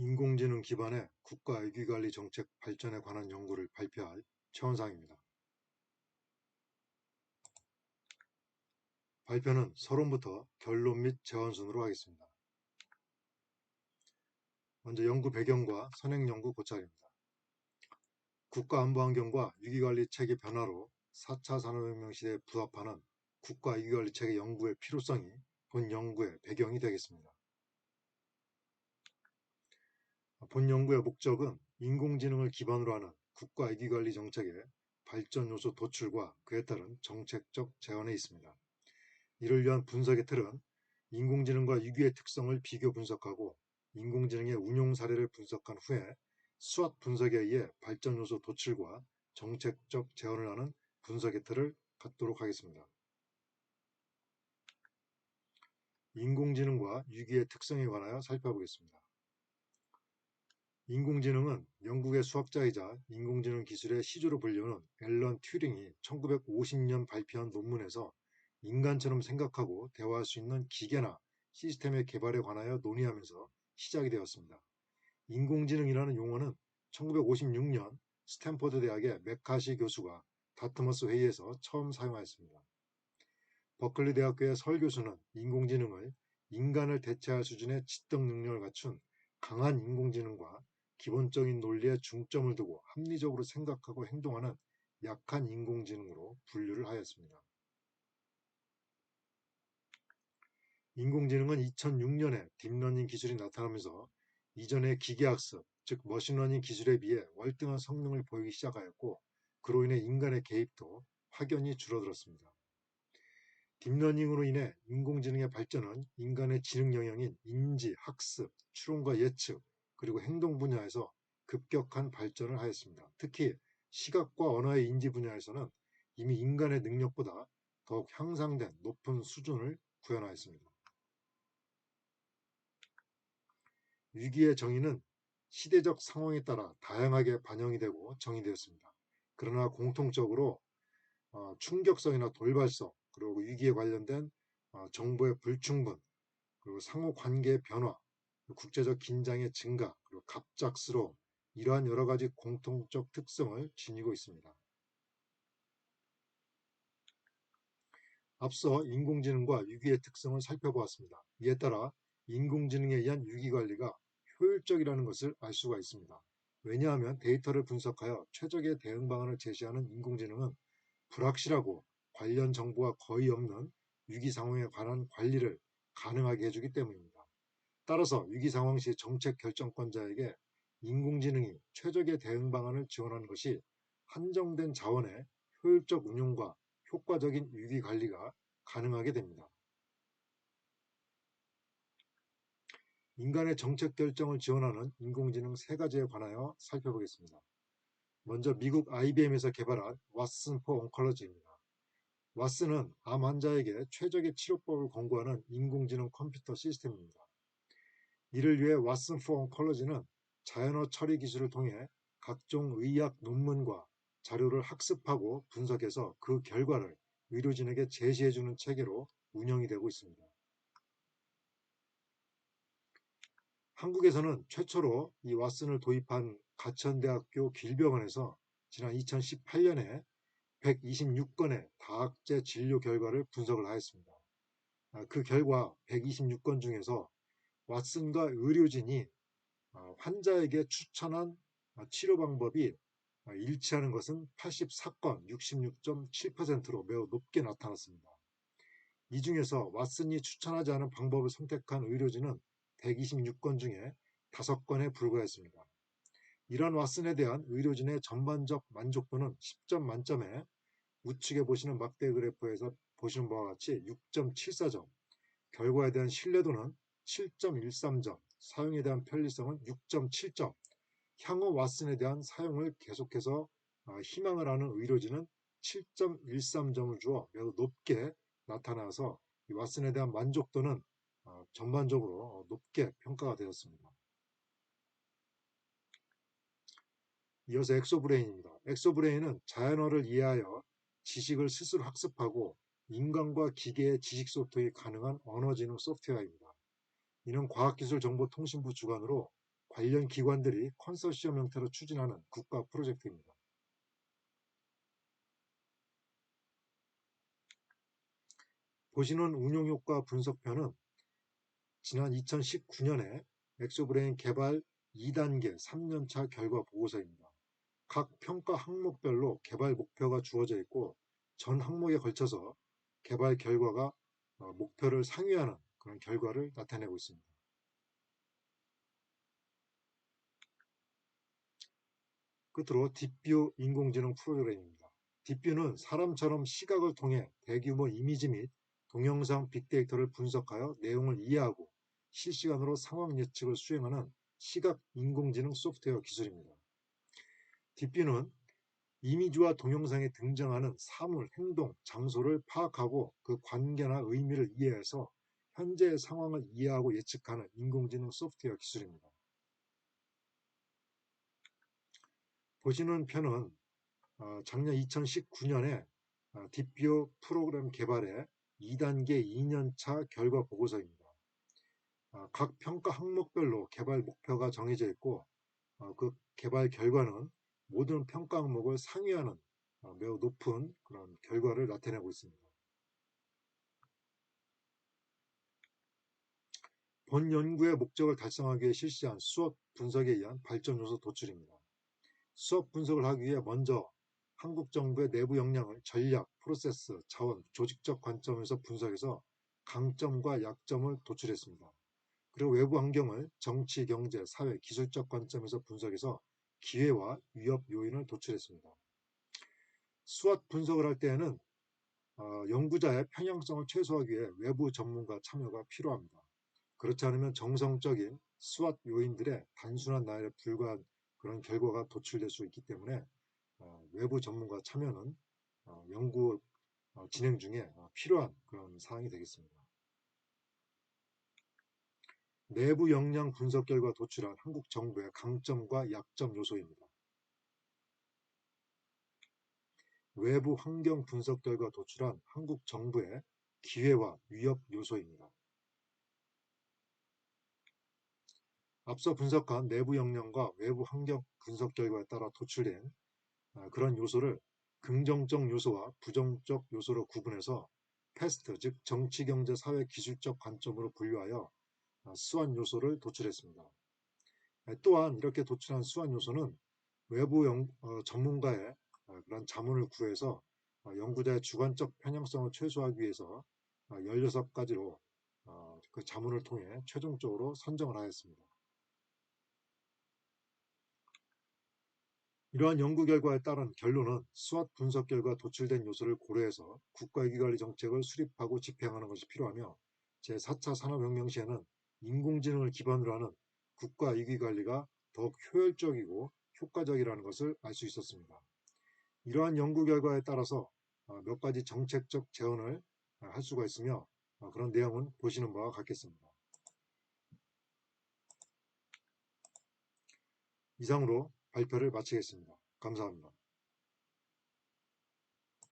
인공지능 기반의 국가 위기관리 정책 발전에 관한 연구를 발표할 최원상입니다. 발표는 서론부터 결론 및 제안 순으로 하겠습니다. 먼저 연구 배경과 선행 연구 고찰입니다. 국가안보환경과 위기관리 체계 변화로 4차 산업혁명 시대에 부합하는 국가 위기관리 체계 연구의 필요성이 본 연구의 배경이 되겠습니다. 본 연구의 목적은 인공지능을 기반으로 하는 국가 위기관리 정책의 발전 요소 도출과 그에 따른 정책적 제안에 있습니다. 이를 위한 분석의 틀은 인공지능과 위기의 특성을 비교 분석하고 인공지능의 운용 사례를 분석한 후에 수학 분석에 의해 발전 요소 도출과 정책적 제안을 하는 분석의 틀을 갖도록 하겠습니다. 인공지능과 위기의 특성에 관하여 살펴보겠습니다. 인공지능은 영국의 수학자이자 인공지능 기술의 시조로 불리는 앨런 튜링이 1950년 발표한 논문에서 인간처럼 생각하고 대화할 수 있는 기계나 시스템의 개발에 관하여 논의하면서 시작이 되었습니다. 인공지능이라는 용어는 1956년 스탠퍼드 대학의 메카시 교수가 다트머스 회의에서 처음 사용하였습니다. 버클리 대학교의 설 교수는 인공지능을 인간을 대체할 수준의 지적 능력을 갖춘 강한 인공지능과 기본적인 논리에 중점을 두고 합리적으로 생각하고 행동하는 약한 인공지능으로 분류를 하였습니다. 인공지능은 2006년에 딥러닝 기술이 나타나면서 이전의 기계학습, 즉 머신러닝 기술에 비해 월등한 성능을 보이기 시작하였고 그로 인해 인간의 개입도 확연히 줄어들었습니다. 딥러닝으로 인해 인공지능의 발전은 인간의 지능 영역인 인지, 학습, 추론과 예측, 그리고 행동 분야에서 급격한 발전을 하였습니다. 특히 시각과 언어의 인지 분야에서는 이미 인간의 능력보다 더욱 향상된 높은 수준을 구현하였습니다. 위기의 정의는 시대적 상황에 따라 다양하게 반영이 되고 정의되었습니다. 그러나 공통적으로 충격성이나 돌발성, 그리고 위기에 관련된 정보의 불충분, 그리고 상호 관계의 변화, 국제적 긴장의 증가, 그리고 갑작스러움, 이러한 여러 가지 공통적 특성을 지니고 있습니다. 앞서 인공지능과 위기의 특성을 살펴보았습니다. 이에 따라 인공지능에 의한 위기 관리가 효율적이라는 것을 알 수가 있습니다. 왜냐하면 데이터를 분석하여 최적의 대응 방안을 제시하는 인공지능은 불확실하고 관련 정보가 거의 없는 위기 상황에 관한 관리를 가능하게 해주기 때문입니다. 따라서 위기 상황 시 정책 결정권자에게 인공지능이 최적의 대응 방안을 지원하는 것이 한정된 자원의 효율적 운용과 효과적인 위기 관리가 가능하게 됩니다. 인간의 정책 결정을 지원하는 인공지능 세 가지에 관하여 살펴보겠습니다. 먼저 미국 IBM에서 개발한 왓슨 포 온컬러지입니다. 왓슨은 암 환자에게 최적의 치료법을 권고하는 인공지능 컴퓨터 시스템입니다. 이를 위해 왓슨 포 온컬러지는 자연어 처리 기술을 통해 각종 의학 논문과 자료를 학습하고 분석해서 그 결과를 의료진에게 제시해주는 체계로 운영이 되고 있습니다. 한국에서는 최초로 이 왓슨을 도입한 가천대학교 길병원에서 지난 2018년에 126건의 다학제 진료 결과를 분석을 하였습니다. 그 결과 126건 중에서 왓슨과 의료진이 환자에게 추천한 치료 방법이 일치하는 것은 84건, 66.7%로 매우 높게 나타났습니다. 이 중에서 왓슨이 추천하지 않은 방법을 선택한 의료진은 126건 중에 5건에 불과했습니다. 이런 왓슨에 대한 의료진의 전반적 만족도는 10점 만점에 우측에 보시는 막대 그래프에서 보시는 바와 같이 6.74점, 결과에 대한 신뢰도는 7.13점, 사용에 대한 편리성은 6.7점, 향후 왓슨에 대한 사용을 계속해서 희망을 하는 의료진은 7.13점을 주어 매우 높게 나타나서 이 왓슨에 대한 만족도는 전반적으로 높게 평가가 되었습니다. 이어서 엑소브레인입니다. 엑소브레인은 자연어를 이해하여 지식을 스스로 학습하고 인간과 기계의 지식 소통이 가능한 언어지능 소프트웨어입니다. 이는 과학기술정보통신부 주관으로 관련 기관들이 컨소시엄 형태로 추진하는 국가 프로젝트입니다. 보시는 운용효과 분석편은 지난 2019년에 엑소브레인 개발 2단계 3년차 결과 보고서입니다. 각 평가 항목별로 개발 목표가 주어져 있고 전 항목에 걸쳐서 개발 결과가 목표를 상회하는 그런 결과를 나타내고 있습니다. 끝으로 딥뷰 인공지능 프로그램입니다. 딥뷰는 사람처럼 시각을 통해 대규모 이미지 및 동영상 빅데이터를 분석하여 내용을 이해하고 실시간으로 상황 예측을 수행하는 시각 인공지능 소프트웨어 기술입니다. 딥뷰는 이미지와 동영상에 등장하는 사물, 행동, 장소를 파악하고 그 관계나 의미를 이해해서 현재의 상황을 이해하고 예측하는 인공지능 소프트웨어 기술입니다. 보시는 편은 작년 2019년에 딥뷰 프로그램 개발의 2단계 2년차 결과 보고서입니다. 각 평가 항목별로 개발 목표가 정해져 있고 그 개발 결과는 모든 평가 항목을 상회하는 매우 높은 그런 결과를 나타내고 있습니다. 본 연구의 목적을 달성하기 위해 실시한 수업 분석에 의한 발전 요소 도출입니다. 수업 분석을 하기 위해 먼저 한국 정부의 내부 역량을 전략, 프로세스, 자원, 조직적 관점에서 분석해서 강점과 약점을 도출했습니다. 그리고 외부 환경을 정치, 경제, 사회, 기술적 관점에서 분석해서 기회와 위협 요인을 도출했습니다. 수학 분석을 할 때에는 연구자의 편향성을 최소화하기 위해 외부 전문가 참여가 필요합니다. 그렇지 않으면 정성적인 수학 요인들의 단순한 나열에 불과한 그런 결과가 도출될 수 있기 때문에 외부 전문가 참여는 연구 진행 중에 필요한 그런 사항이 되겠습니다. 내부 역량 분석 결과 도출한 한국 정부의 강점과 약점 요소입니다. 외부 환경 분석 결과 도출한 한국 정부의 기회와 위협 요소입니다. 앞서 분석한 내부 역량과 외부 환경 분석 결과에 따라 도출된 그런 요소를 긍정적 요소와 부정적 요소로 구분해서 패스트, 즉 정치, 경제, 사회, 기술적 관점으로 분류하여 수완 요소를 도출했습니다. 또한 이렇게 도출한 수완 요소는 외부 전문가의 그런 자문을 구해서 연구자의 주관적 편향성을 최소화하기 위해서 16가지로 그 자문을 통해 최종적으로 선정을 하였습니다. 이러한 연구 결과에 따른 결론은 수학 분석 결과 도출된 요소를 고려해서 국가위기관리 정책을 수립하고 집행하는 것이 필요하며 제4차 산업혁명 시에는 인공지능을 기반으로 하는 국가위기관리가 더욱 효율적이고 효과적이라는 것을 알 수 있었습니다. 이러한 연구 결과에 따라서 몇 가지 정책적 제언을 할 수가 있으며 그런 내용은 보시는 바와 같겠습니다. 이상으로 발표를 마치겠습니다. 감사합니다.